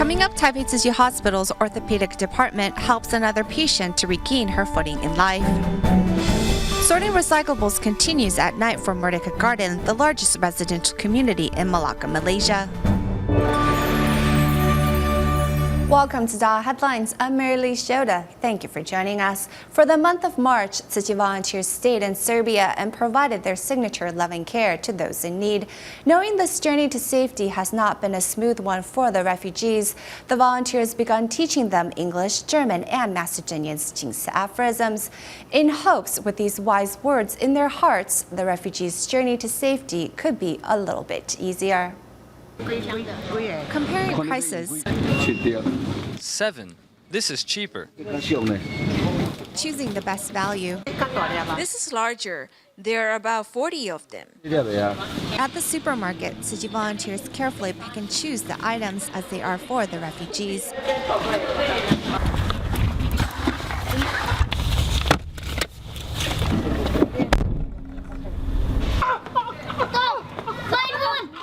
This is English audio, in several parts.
Coming up, Taipei Tzu Chi Hospital's orthopedic department helps another patient to regain her footing in life. Sorting recyclables continues at night for Merdeka Garden, the largest residential community in Malacca, Malaysia. Welcome to DaAi Headlines. I'm Lee-Shioda. Thank you for joining us. For the month of March, Tzu Chi volunteers stayed in Serbia and provided their signature loving care to those in need. Knowing this journey to safety has not been a smooth one for the refugees, the volunteers began teaching them English, German, and Macedonian's Jingsi aphorisms. In hopes, with these wise words in their hearts, the refugees' journey to safety could be a little bit easier. Comparing prices. 7. This is cheaper. Choosing the best value. This is larger. There are about 40 of them. At the supermarket, Tzu Chi volunteers carefully pick and choose the items as they are for the refugees.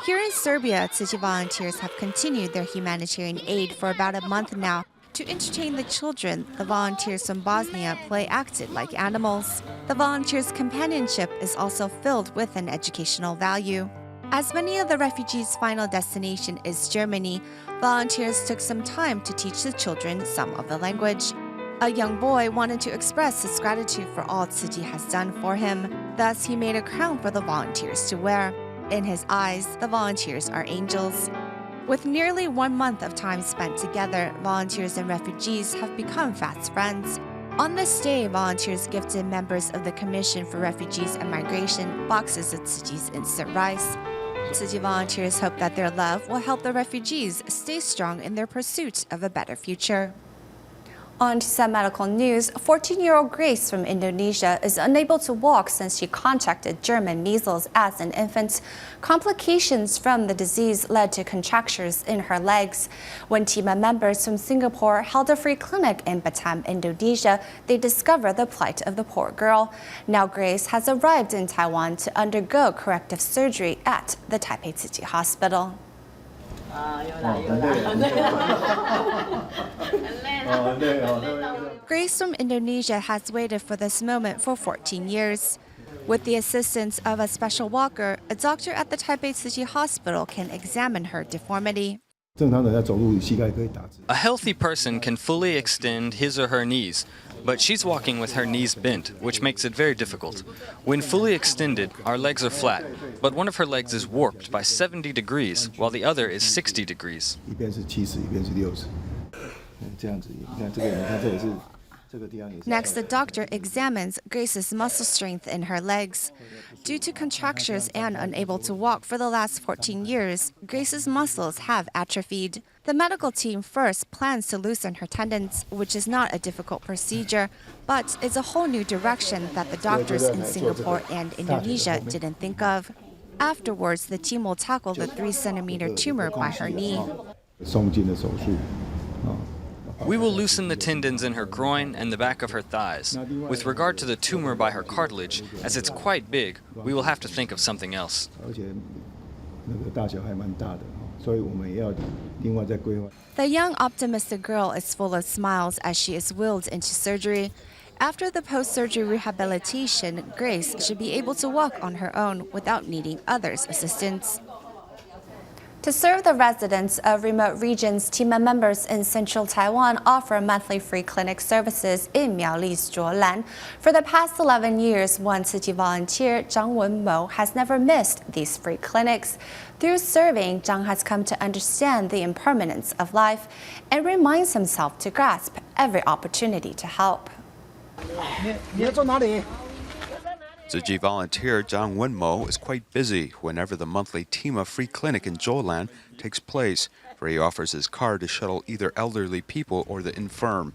Here in Serbia, Tzu Chi volunteers have continued their humanitarian aid for about a month now. To entertain the children, the volunteers from Bosnia play acted like animals. The volunteers' companionship is also filled with an educational value. As many of the refugees' final destination is Germany, volunteers took some time to teach the children some of the language. A young boy wanted to express his gratitude for all Tzu Chi has done for him. Thus, he made a crown for the volunteers to wear. In his eyes, the volunteers are angels. With nearly 1 month of time spent together, volunteers and refugees have become fast friends. On this day, volunteers gifted members of the Commission for Refugees and Migration boxes of Tzu Chi's instant rice. Tzu Chi volunteers hope that their love will help the refugees stay strong in their pursuit of a better future. On to some medical news. 14-year-old Grace from Indonesia is unable to walk since she contracted German measles as an infant. Complications from the disease led to contractures in her legs. When team members from Singapore held a free clinic in Batam, Indonesia, they discovered the plight of the poor girl. Now Grace has arrived in Taiwan to undergo corrective surgery at the Taipei Tzu Chi Hospital. Grace from Indonesia has waited for this moment for 14 years. With the assistance of a special walker, a doctor at the Taipei Tzu Chi Hospital can examine her deformity. A healthy person can fully extend his or her knees, but she's walking with her knees bent, which makes it very difficult. When fully extended, our legs are flat, but one of her legs is warped by 70 degrees, while the other is 60 degrees. Next, the doctor examines Grace's muscle strength in her legs. Due to contractures and unable to walk for the last 14 years, Grace's muscles have atrophied. The medical team first plans to loosen her tendons, which is not a difficult procedure, but is a whole new direction that the doctors in Singapore and Indonesia didn't think of. Afterwards, the team will tackle the 3-centimeter tumor by her knee. We will loosen the tendons in her groin and the back of her thighs. With regard to the tumor by her cartilage, as it's quite big, we will have to think of something else. The young optimistic girl is full of smiles as she is wheeled into surgery. After the post-surgery rehabilitation, Grace should be able to walk on her own without needing others' assistance. To serve the residents of remote regions, team members in central Taiwan offer monthly free clinic services in Miaoli's卓兰. For the past 11 years, one Tzu Chi volunteer, Zhang Wenmo, has never missed these free clinics. Through serving, Zhang has come to understand the impermanence of life and reminds himself to grasp every opportunity to help. Tzu Chi volunteer Zhang Wenmo is quite busy whenever the monthly Tima free clinic in卓兰takes place, where he offers his car to shuttle either elderly people or the infirm.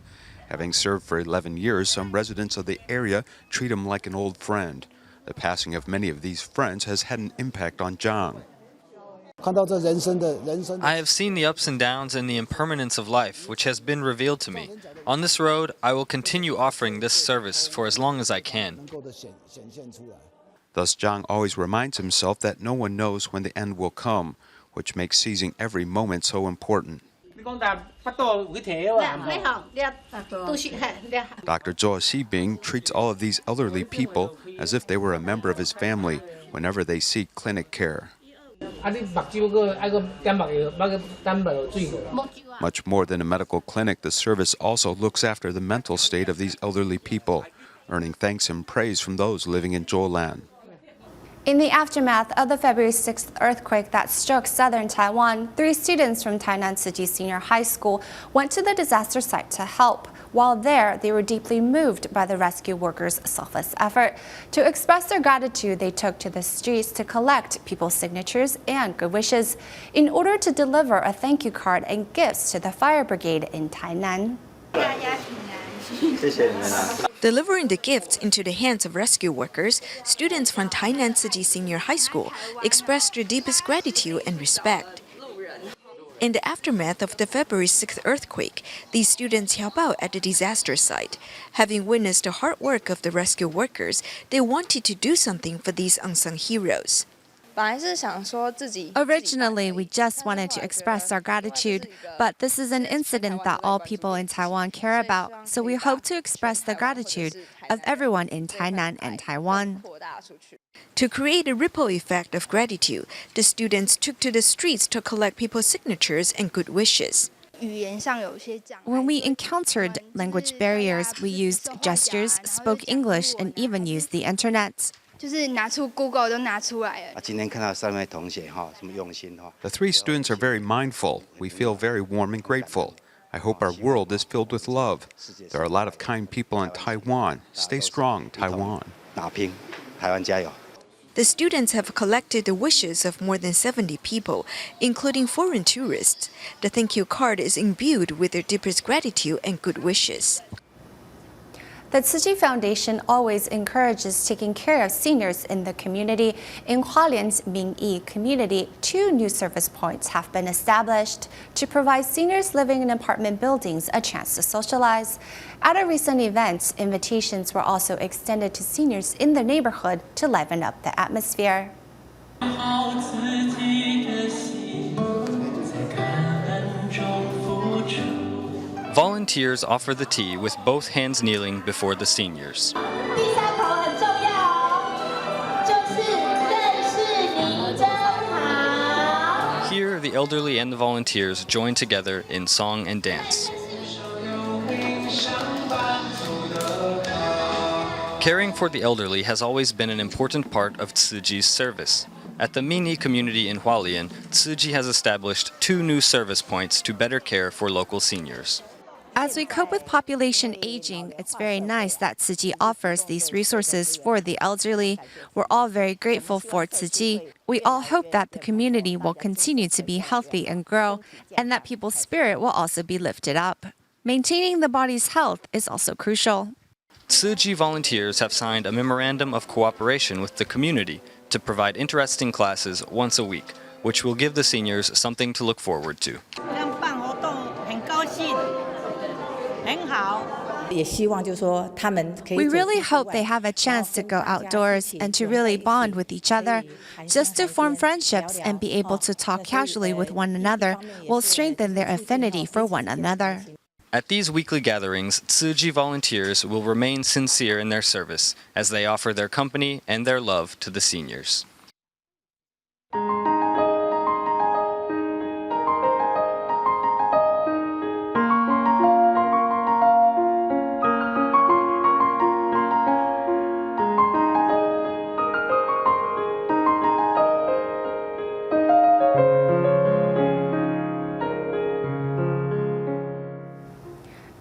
Having served for 11 years, some residents of the area treat him like an old friend. The passing of many of these friends has had an impact on Zhang. I have seen the ups and downs and the impermanence of life, which has been revealed to me. On this road, I will continue offering this service for as long as I can. Thus, Zhang always reminds himself that no one knows when the end will come, which makes seizing every moment so important. Dr. Zhou Xibing treats all of these elderly people as if they were a member of his family whenever they seek clinic care. Much more than a medical clinic, the service also looks after the mental state of these elderly people, earning thanks and praise from those living in Zhoulan. In the aftermath of the February 6th earthquake that struck southern Taiwan, 3 students from Tainan Tzu Chi Senior High School went to the disaster site to help. While there, they were deeply moved by the rescue workers' selfless effort. To express their gratitude, they took to the streets to collect people's signatures and good wishes in order to deliver a thank you card and gifts to the fire brigade in Tainan. Delivering the gifts into the hands of rescue workers, students from Tainan Tzu Chi Senior High School expressed their deepest gratitude and respect. In the aftermath of the February 6th earthquake, these students help out at the disaster site. Having witnessed the hard work of the rescue workers, they wanted to do something for these unsung heroes. Originally, we just wanted to express our gratitude, but this is an incident that all people in Taiwan care about, so we hope to express the gratitude of everyone in Tainan and Taiwan. To create a ripple effect of gratitude, the students took to the streets to collect people's signatures and good wishes. When we encountered language barriers, we used gestures, spoke English, and even used the internet. The 3 students are very mindful. We feel very warm and grateful. I hope our world is filled with love. There are a lot of kind people in Taiwan. Stay strong, Taiwan. The students have collected the wishes of more than 70 people, including foreign tourists. The thank you card is imbued with their deepest gratitude and good wishes. The Tzu Chi Foundation always encourages taking care of seniors in the community. In Hualien's Mingyi community, 2 new service points have been established to provide seniors living in apartment buildings a chance to socialize. At a recent event, invitations were also extended to seniors in the neighborhood to liven up the atmosphere. Volunteers offer the tea with both hands kneeling before the seniors. Here, the elderly and the volunteers join together in song and dance. Caring for the elderly has always been an important part of Tzu Chi's service. At the Mingyi community in Hualien, Tzu Chi has established 2 new service points to better care for local seniors. As we cope with population aging, it's very nice that Tzu Chi offers these resources for the elderly. We're all very grateful for Tzu Chi. We all hope that the community will continue to be healthy and grow, and that people's spirit will also be lifted up. Maintaining the body's health is also crucial. Tzu Chi volunteers have signed a memorandum of cooperation with the community to provide interesting classes once a week, which will give the seniors something to look forward to. We really hope they have a chance to go outdoors and to really bond with each other. Just to form friendships and be able to talk casually with one another will strengthen their affinity for one another. At these weekly gatherings, Tzu Chi volunteers will remain sincere in their service as they offer their company and their love to the seniors.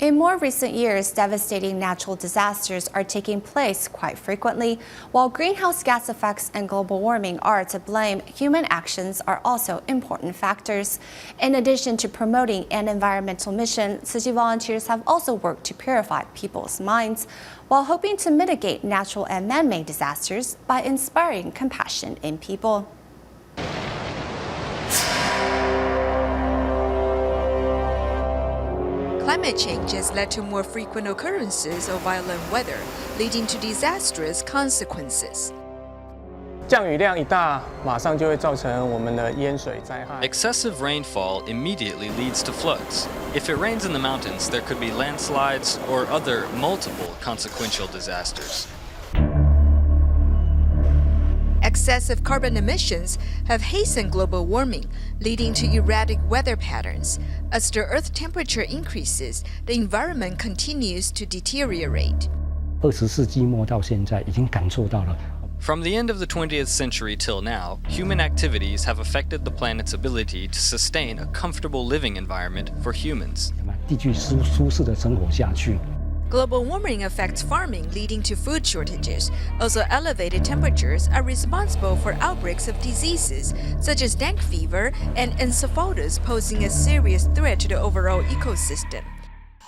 In more recent years, devastating natural disasters are taking place quite frequently. While greenhouse gas effects and global warming are to blame, human actions are also important factors. In addition to promoting an environmental mission, Tzu Chi volunteers have also worked to purify people's minds while hoping to mitigate natural and man-made disasters by inspiring compassion in people. Climate change has led to more frequent occurrences of violent weather, leading to disastrous consequences. 降雨量一大，马上就会造成我们的淹水灾害。Excessive rainfall immediately leads to floods. If it rains in the mountains, there could be landslides or other multiple consequential disasters. Excessive carbon emissions have hastened global warming, leading to erratic weather patterns. As the Earth temperature increases, the environment continues to deteriorate. 20世纪末到现在，已经感受到了。From the end of the 20th century till now, human activities have affected the planet's ability to sustain a comfortable living environment for humans. 地具舒适的生活下去。Global warming affects farming, leading to food shortages. Also, elevated temperatures are responsible for outbreaks of diseases such as dengue fever and encephalitis, posing a serious threat to the overall ecosystem.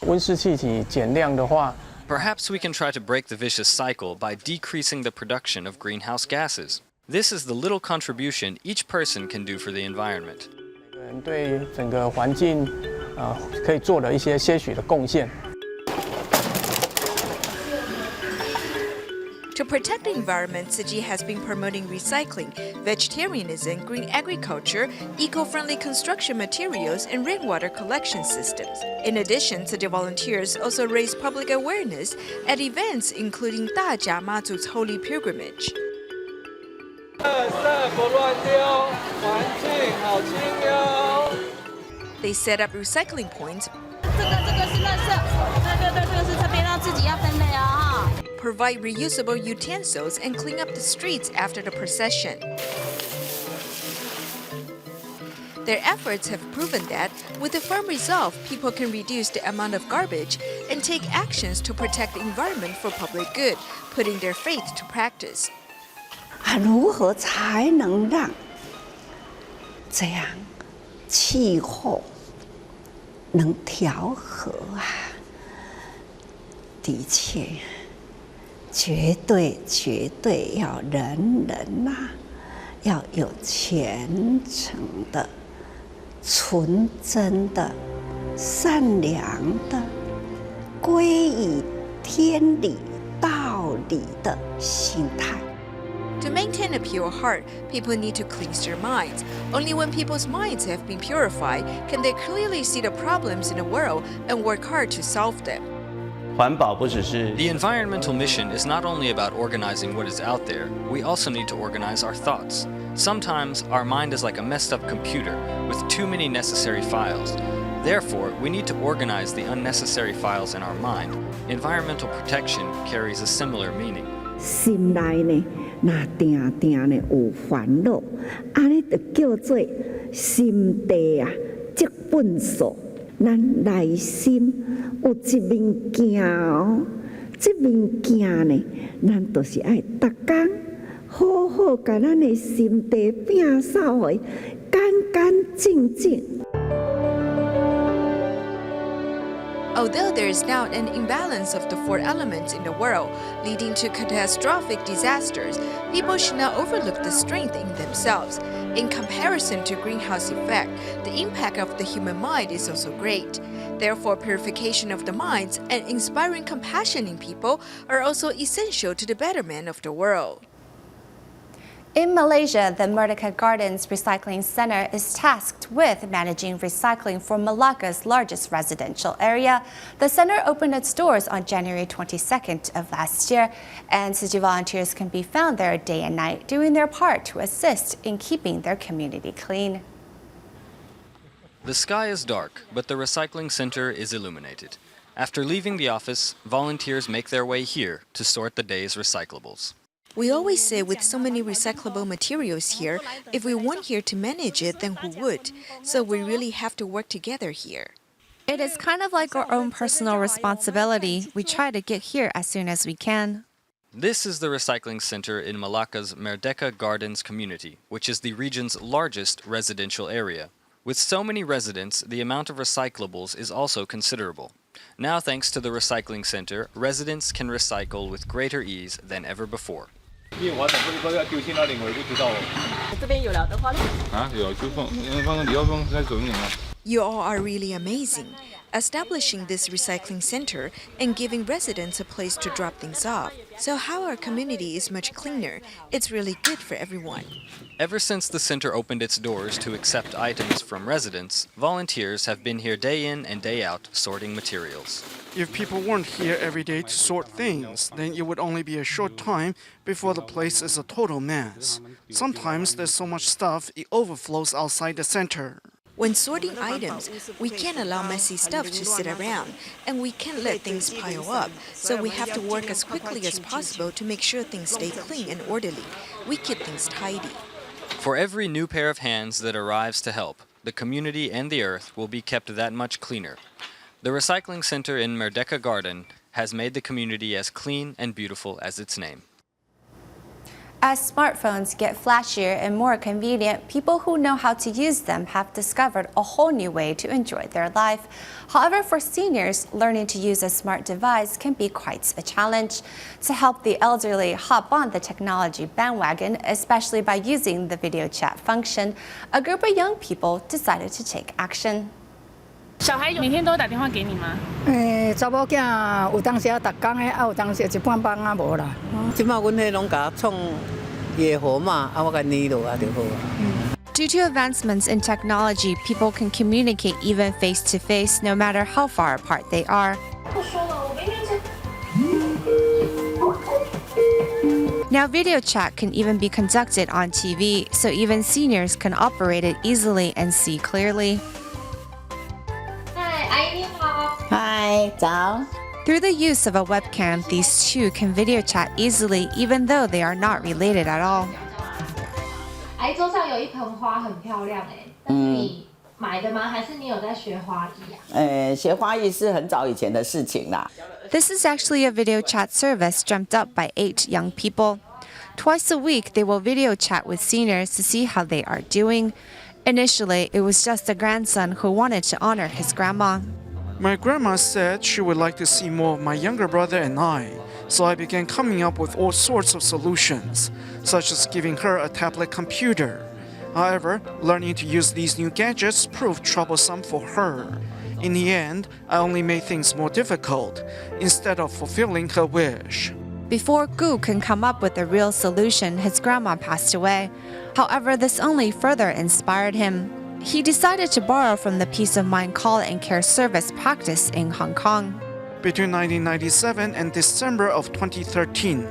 温室气体减量的话， Perhaps we can try to break the vicious cycle by decreasing the production of greenhouse gases. This is the little contribution each person can do for the environment. 每个人对整个环境，可以做的一些些许的贡献。 To protect the environment, Tzu Chi has been promoting recycling, vegetarianism, green agriculture, eco-friendly construction materials, and rainwater collection systems. In addition, Tzu Chi volunteers also raise public awareness at events including 大甲妈祖 Holy Pilgrimage. 不乱丢，环境好清幽。 They set up recycling points. 这个是垃圾，对，这个是这边要自己要分类啊哈。 Provide reusable utensils and clean up the streets after the procession. Their efforts have proven that, with a firm resolve, people can reduce the amount of garbage and take actions to protect the environment for public good, putting their faith to practice. 如何才能让这样气候能调和啊？的确。 绝对要人人呐，要有虔诚的、纯真的、善良的、归于天理道理的心态。 To maintain a pure heart, people need to cleanse their minds. Only when people's minds have been purified can they clearly see the problems in the world and work hard to solve them. The environmental mission is not only about organizing what is out there, we also need to organize our thoughts. Sometimes our mind is like a messed up computer with too many necessary files. Therefore, we need to organize the unnecessary files in our mind. Environmental protection carries a similar meaning. 心内呢，那定定呢有烦恼，安尼就叫做心地啊，即本素。 咱内心有一物件哦，这物件呢，咱就是爱逐工好好把咱的心地摒扫的干干净净。 Although there is now an imbalance of the four elements in the world, leading to catastrophic disasters, people should not overlook the strength in themselves. In comparison to greenhouse effect, the impact of the human mind is also great. Therefore, purification of the minds and inspiring compassion in people are also essential to the betterment of the world. In Malaysia, the Merdeka Garden's recycling center is tasked with managing recycling for Malacca's largest residential area. The center opened its doors on January 22nd of last year, and Tzu Chi volunteers can be found there day and night doing their part to assist in keeping their community clean. The sky is dark, but the recycling center is illuminated. After leaving the office, volunteers make their way here to sort the day's recyclables. We always say with so many recyclable materials here, if we weren't here to manage it, then who would? So we really have to work together here. It is kind of like our own personal responsibility. We try to get here as soon as we can. This is the recycling center in Malacca's Merdeka Gardens community, which is the region's largest residential area. With so many residents, the amount of recyclables is also considerable. Now, thanks to the recycling center, residents can recycle with greater ease than ever before. You all are really amazing. establishing this recycling center and giving residents a place to drop things off. So how our community is much cleaner, it's really good for everyone. Ever since the center opened its doors to accept items from residents, volunteers have been here day in and day out sorting materials. If people weren't here every day to sort things, then it would only be a short time before the place is a total mess. Sometimes there's so much stuff it overflows outside the center. When sorting items, we can't allow messy stuff to sit around, and we can't let things pile up, so we have to work as quickly as possible to make sure things stay clean and orderly. We keep things tidy. For every new pair of hands that arrives to help, the community and the earth will be kept that much cleaner. The recycling center in Merdeka Garden has made the community as clean and beautiful as its name. As smartphones get flashier and more convenient, people who know how to use them have discovered a whole new way to enjoy their life. However, for seniors, learning to use a smart device can be quite a challenge. To help the elderly hop on the technology bandwagon, especially by using the video chat function, a group of young people decided to take action. 小孩每天都打电话给你吗？查某囝有当时啊，逐工的，有当时一半帮啊无啦。即马阮迄拢甲创野火嘛，我甲捏落啊就好啊。Due to advancements in technology, people can communicate even face to face, no matter how far apart they are. Now, video chat can even be conducted on TV, so even seniors can operate it easily and see clearly. Hi， 早。 Through the use of a webcam, these two can video chat easily, even though they are not related at all. 桌上有一盆花很漂亮那是你买的吗？还是你有在学花艺啊？学花艺是很早以前的事情啦。 This is actually a video chat service dreamt up by 8 young people. Twice a week, they will video chat with seniors to see how they are doing. Initially, it was just a grandson who wanted to honor his grandma. My grandma said she would like to see more of my younger brother and I, so I began coming up with all sorts of solutions, such as giving her a tablet computer. However, learning to use these new gadgets proved troublesome for her. In the end, I only made things more difficult, instead of fulfilling her wish. Before Gu can come up with a real solution, his grandma passed away. However, this only further inspired him. He decided to borrow from the peace of mind call and care service practice in Hong Kong. Between 1997 and December of 2013,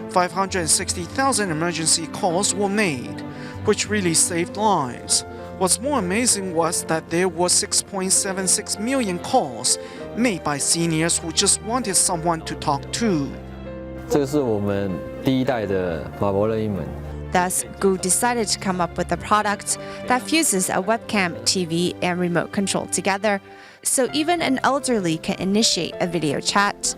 560,000 emergency calls were made, which really saved lives. What's more amazing was that there were 6.76 million calls made by seniors who just wanted someone to talk to. 这个是我们第一代的马博任意门。 Thus, Gu decided to come up with a product that fuses a webcam, TV, and remote control together, so even an elderly can initiate a video chat.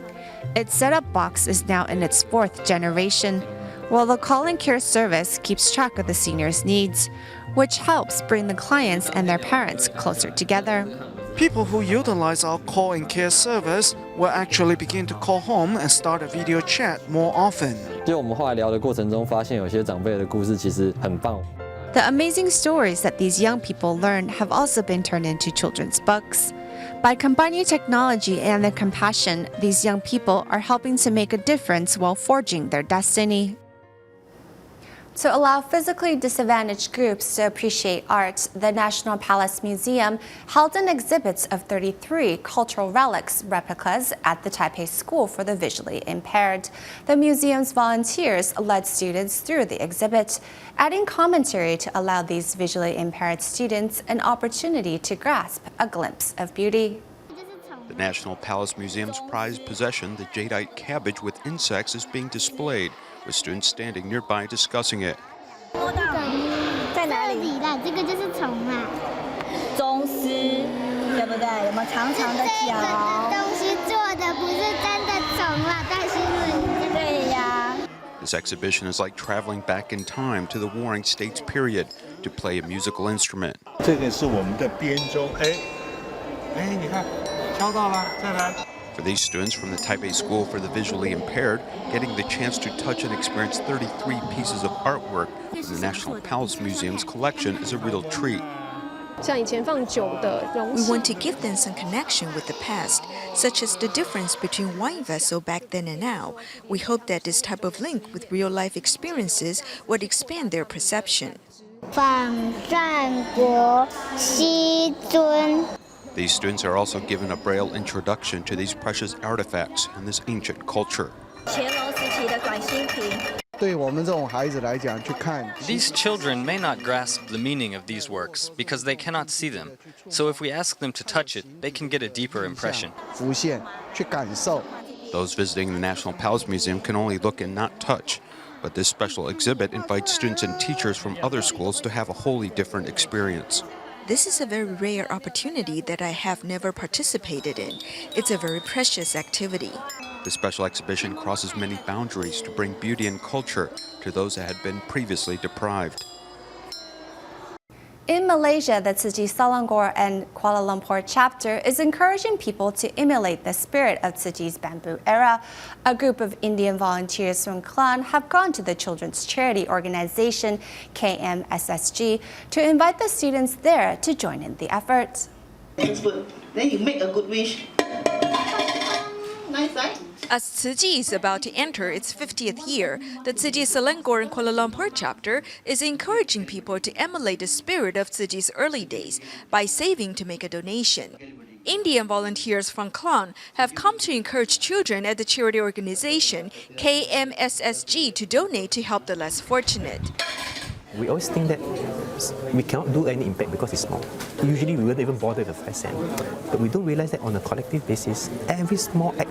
Its setup box is now in its 4th generation, while the call and care service keeps track of the seniors' needs, which helps bring the clients and their parents closer together. People who utilize our call and care service will actually begin to call home and start a video chat more often. 就我们后来聊的过程中，发现有些长辈的故事其实很棒。 The amazing stories that these young people learn have also been turned into children's books. By combining technology and their compassion, these young people are helping to make a difference while forging their destiny. To allow physically disadvantaged groups to appreciate art, the National Palace Museum held an exhibit of 33 cultural relics replicas at the Taipei School for the Visually Impaired. The museum's volunteers led students through the exhibit, adding commentary to allow these visually impaired students an opportunity to grasp a glimpse of beauty. The National Palace Museum's prized possession, the jadeite cabbage with insects, is being displayed, with students standing nearby discussing it. 在哪里啦？这个就是虫嘛。宗师，对不对？有没有长长的脚？这个东西做的不是真的虫啦，但是对呀。This exhibition is like traveling back in time to the Warring States period to play a musical instrument. 这个是我们的编钟，你看，敲到了，再来。 For these students from the Taipei School for the Visually Impaired, getting the chance to touch and experience 33 pieces of artwork from the National Palace Museum's collection is a real treat. We want to give them some connection with the past, such as the difference between wine vessel back then and now. We hope that this type of link with real-life experiences would expand their perception. These students are also given a Braille introduction to these precious artifacts and this ancient culture. These children may not grasp the meaning of these works because they cannot see them. So if we ask them to touch it, they can get a deeper impression. Those visiting the National Palace Museum can only look and not touch. But this special exhibit invites students and teachers from other schools to have a wholly different experience. This is a very rare opportunity that I have never participated in. It's a very precious activity. The special exhibition crosses many boundaries to bring beauty and culture to those that had been previously deprived. In Malaysia, the Tzu Chi Selangor and Kuala Lumpur chapter is encouraging people to emulate the spirit of Tzu Chi's bamboo era. A group of Indian volunteers from Klan have gone to the children's charity organization, KMSSG, to invite the students there to join in the effort. Then you make a good wish. Nice, right? As Tzu Chi is about to enter its 50th year, the Tzu Chi Selangor and Kuala Lumpur chapter is encouraging people to emulate the spirit of Tzu Chi's early days by saving to make a donation. Indian volunteers from Klan have come to encourage children at the charity organization KMSSG to donate to help the less fortunate. We always think that we cannot do any impact because it's small. Usually we wouldn't even bother with 5 cents. But we don't realize that on a collective basis, every small act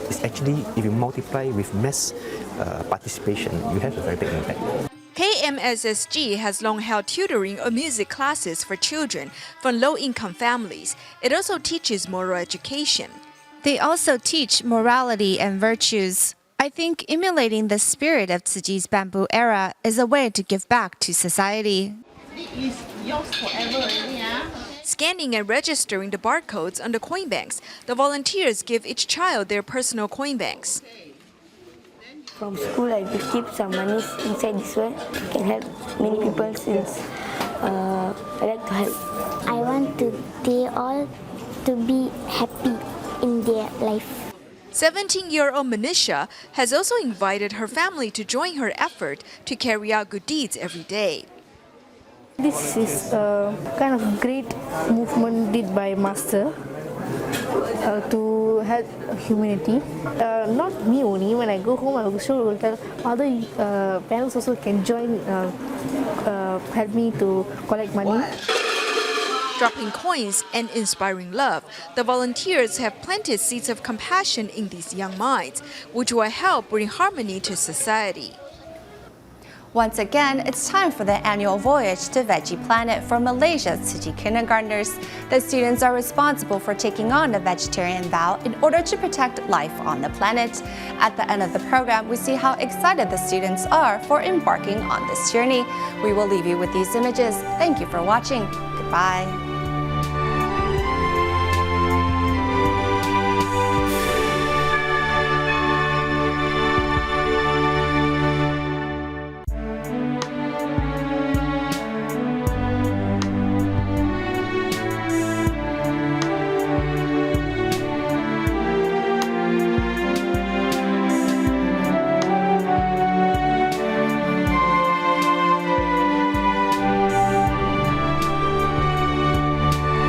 is actually, if you multiply with mass participation, you have a very big impact. KMSSG has long held tutoring or music classes for children from low-income families. It also teaches moral education. They also teach morality and virtues. I think emulating the spirit of Tzu Chi's bamboo era is a way to give back to society. It is yours forever already, yeah? Scanning and registering the barcodes on the coin banks, the volunteers give each child their personal coin banks. From school, I keep some money inside this one. Can help many people since I like to help. I want they all to be happy in their life. 17-year-old Manisha has also invited her family to join her effort to carry out good deeds every day. This is a kind of great movement did by Master to help humanity. Not me only, when I go home I will sure tell other parents also can join, help me to collect money. Dropping coins and inspiring love, the volunteers have planted seeds of compassion in these young minds, which will help bring harmony to society. Once again, it's time for the annual voyage to Veggie Planet for Malaysia's Tzu Chi kindergartners. The students are responsible for taking on a vegetarian vow in order to protect life on the planet. At the end of the program, we see how excited the students are for embarking on this journey. We will leave you with these images. Thank you for watching. Goodbye.